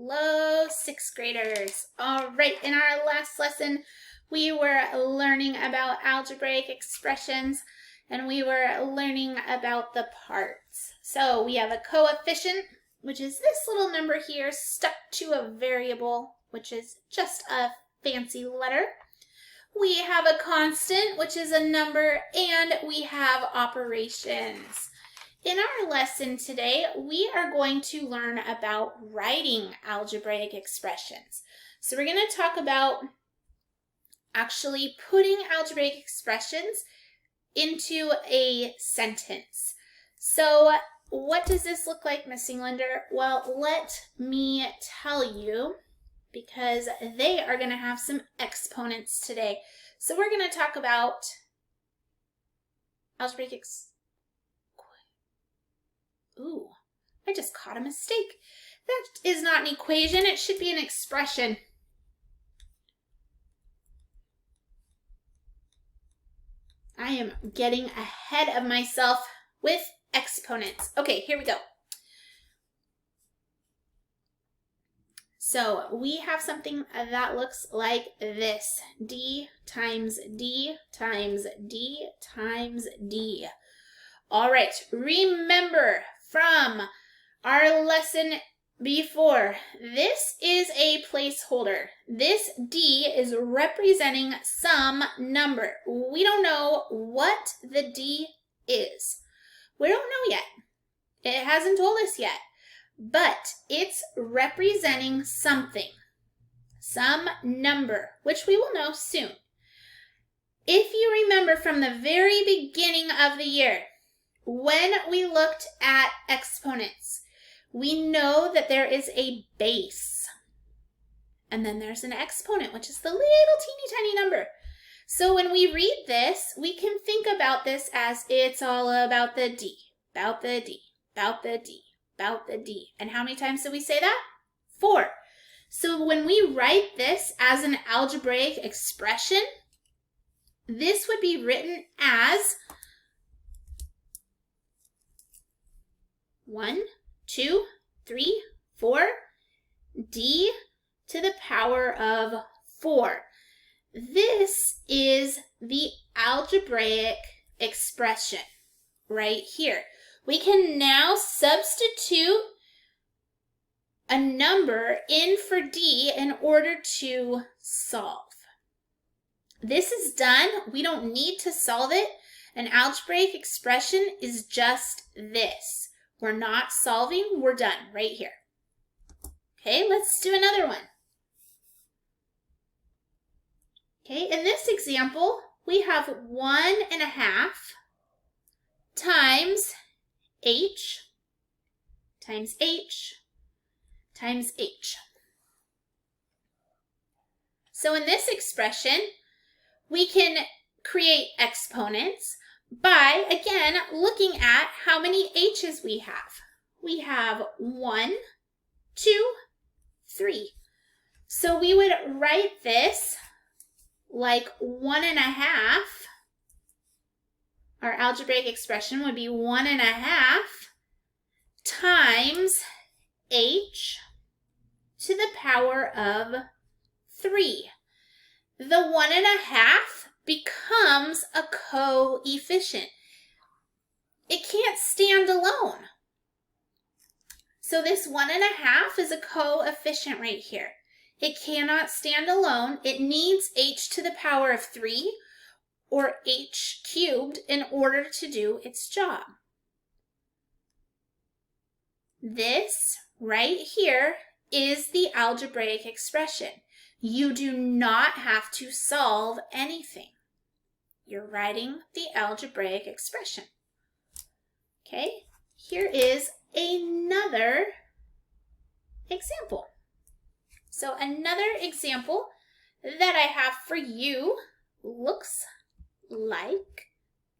Hello, sixth graders. All right, in our last lesson, we were learning about algebraic expressions and we were learning about the parts. So we have a coefficient, which is this little number here stuck to a variable, which is just a fancy letter. We have a constant, which is a number, and we have operations. In our lesson today, we are going to learn about writing algebraic expressions. So we're going to talk about actually putting algebraic expressions into a sentence. So what does this look like, Miss Englander? Well, let me tell you, because they are going to have some exponents today. So we're going to talk about algebraic expressions. Ooh, I just caught a mistake. That is not an equation, it should be an expression. I am getting ahead of myself with exponents. Okay, here we go. So we have something that looks like this. D times D times D times D. All right, remember from our lesson before, this is a placeholder. This D is representing some number. We don't know what the D is. We don't know yet. It hasn't told us yet, but it's representing something, some number, which we will know soon. If you remember from the very beginning of the year, when we looked at exponents, we know that there is a base. And then there's an exponent, which is the little teeny tiny number. So when we read this, we can think about this as it's all about the D, about the D, about the D, about the D. And how many times do we say that? 4. So when we write this as an algebraic expression, this would be written as 1, 2, 3, 4, D to the power of 4. This is the algebraic expression right here. We can now substitute a number in for D in order to solve. This is done. We don't need to solve it. An algebraic expression is just this. We're not solving, we're done right here. Okay, let's do another one. Okay, in this example, we have 1.5 times H times H times H. So in this expression, we can create exponents by, again, looking at how many H's we have. We have 1, 2, 3. So we would write this like 1.5. Our algebraic expression would be 1.5 times H to the power of 3. The 1.5 becomes a coefficient. It can't stand alone. So this 1.5 is a coefficient right here. It cannot stand alone. It needs H to the power of 3 or H cubed in order to do its job. This right here is the algebraic expression. You do not have to solve anything. You're writing the algebraic expression. Okay, here is another example. So another example that I have for you looks like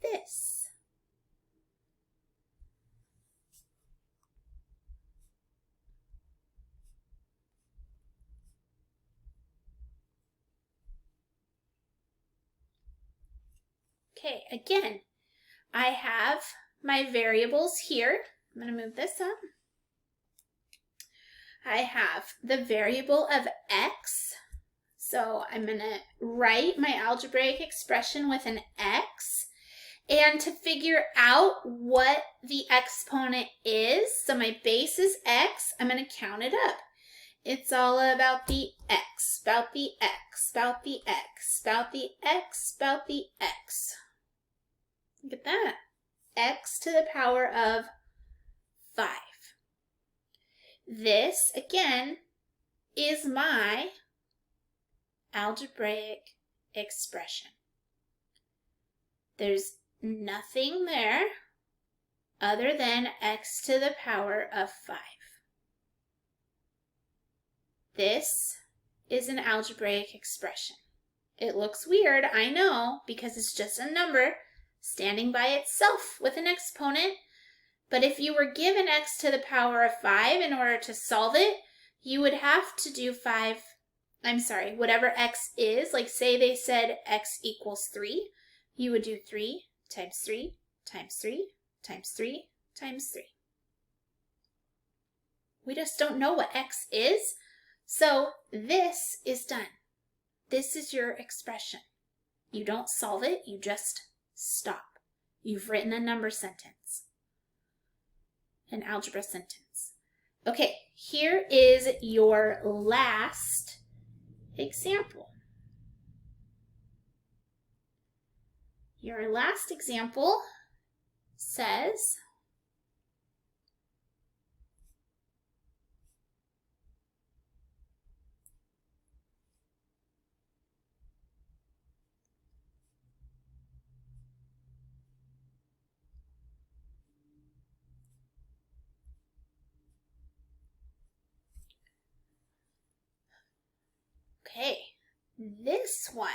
this. Okay, again, I have my variables here. I'm going to move this up. I have the variable of x. So I'm going to write my algebraic expression with an x. And to figure out what the exponent is, so my base is x, I'm going to count it up. It's all about the x, about the x, about the x, about the x, about the x. Look at that. X to the power of 5. This, again, is my algebraic expression. There's nothing there other than x to the power of 5. This is an algebraic expression. It looks weird, I know, because it's just a number standing by itself with an exponent. But if you were given x to the power of 5 in order to solve it, you would have to do whatever x is. Like say they said x equals 3, you would do 3 times 3 times 3 times 3 times 3. We just don't know what x is, so this is done. This is your expression. You don't solve it, you just stop. You've written a number sentence, an algebra sentence. Okay, here is your last example. Your last example says, okay, this one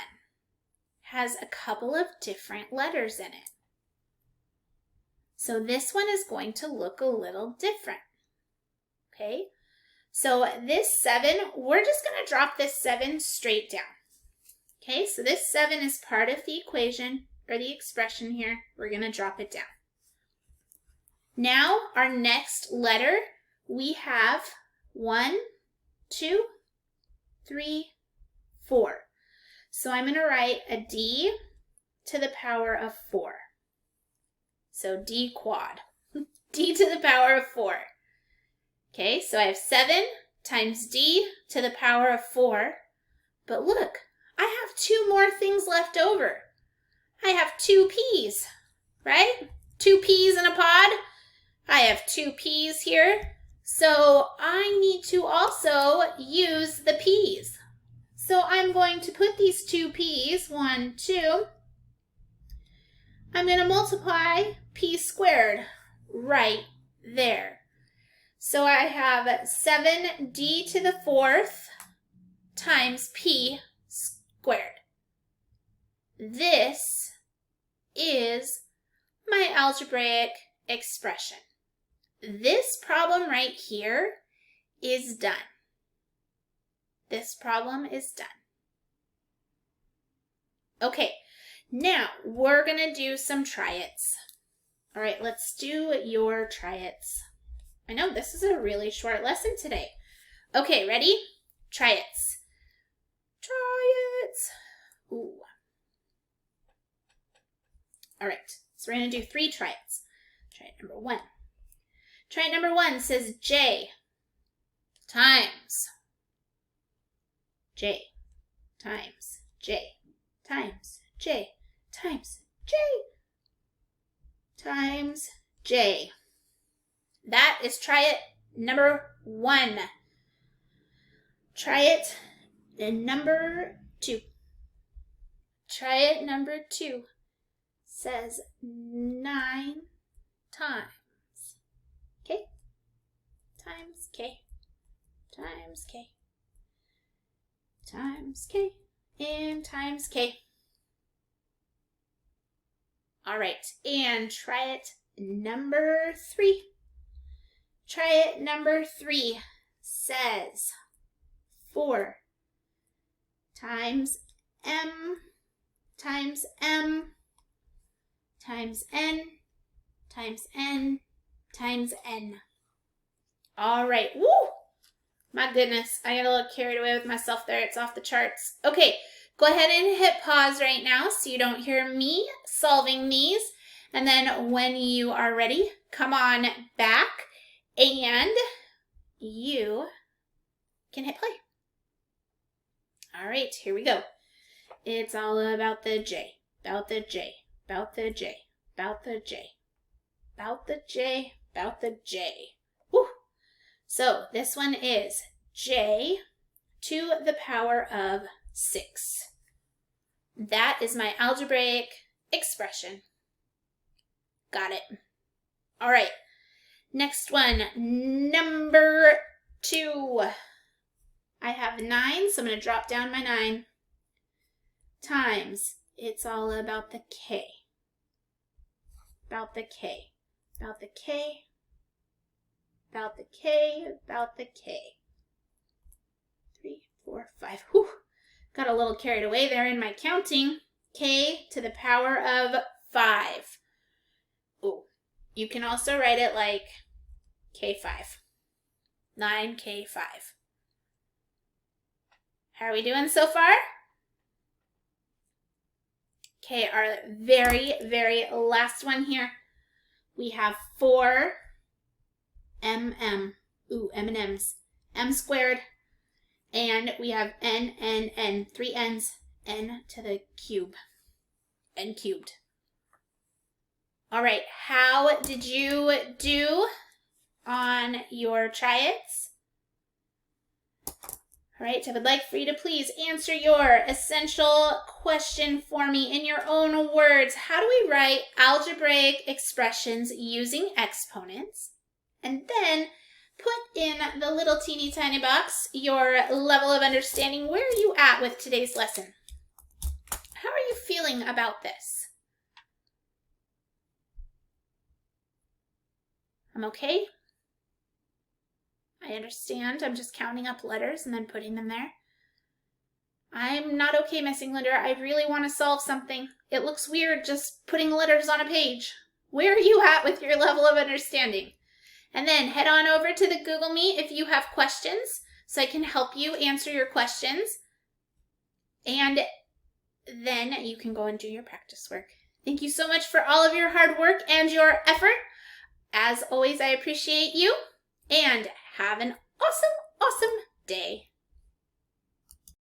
has a couple of different letters in it. So this one is going to look a little different. Okay, so this 7, we're just going to drop this 7 straight down. Okay, so this 7 is part of the equation or the expression here. We're going to drop it down. Now our next letter, we have 1, 2, 3, 4. So I'm going to write a d to the power of 4. So d quad, d to the power of 4. Okay, so I have 7 times d to the power of 4. But look, I have 2 more things left over. I have 2 p's, right? 2 peas in a pod. I have 2 p's here. So I need to also use the p's. So I'm going to put these 2 p's, 1, 2. I'm going to multiply p squared right there. So I have 7d to the 4th times p squared. This is my algebraic expression. This problem right here is done. This problem is done. Okay, now we're going to do some try-its. All right, let's do your try-its. I know this is a really short lesson today. Okay, ready? Try-its. Try-its. Ooh. All right, so we're going to do 3 try-its. Try-it number 1. Try-it number 1 says J times J times J times J times J times J. That is try-it number 1. Try-it number 2. Try-it number 2 says 9 times K times K times K times K and times K. All right, and try-it number 3. Try-it number 3 says 4 times M times M times N times N times N. All right, woo! My goodness, I got a little carried away with myself there. It's off the charts. Okay, go ahead and hit pause right now so you don't hear me solving these. And then when you are ready, come on back and you can hit play. All right, here we go. It's all about the J, about the J, about the J, about the J, about the J, about the J. Woo. So this one is J to the power of 6. That is my algebraic expression. Got it. All right. Next one, number 2. I have 9, so I'm going to drop down my 9. Times, it's all about the K. About the K. About the K. About the K. About the K. 3, 4, 5. Whew. Got a little carried away there in my counting. K to the power of 5. Oh, you can also write it like K5. 9K5. How are we doing so far? Okay, our very, very last one here. We have 4 Ooh, M&Ms. M squared. And we have N, 3 N's, N to the cube. N cubed. All right, how did you do on your try-its? All right, I would like for you to please answer your essential question for me in your own words. How do we write algebraic expressions using exponents? And then put in the little teeny tiny box your level of understanding. Where are you at with today's lesson? How are you feeling about this? I'm okay. I understand. I'm just counting up letters and then putting them there. I'm not okay, Miss Englander. I really want to solve something. It looks weird just putting letters on a page. Where are you at with your level of understanding? And then head on over to the Google Meet if you have questions so I can help you answer your questions. And then you can go and do your practice work. Thank you so much for all of your hard work and your effort. As always, I appreciate you. And have an awesome, awesome day.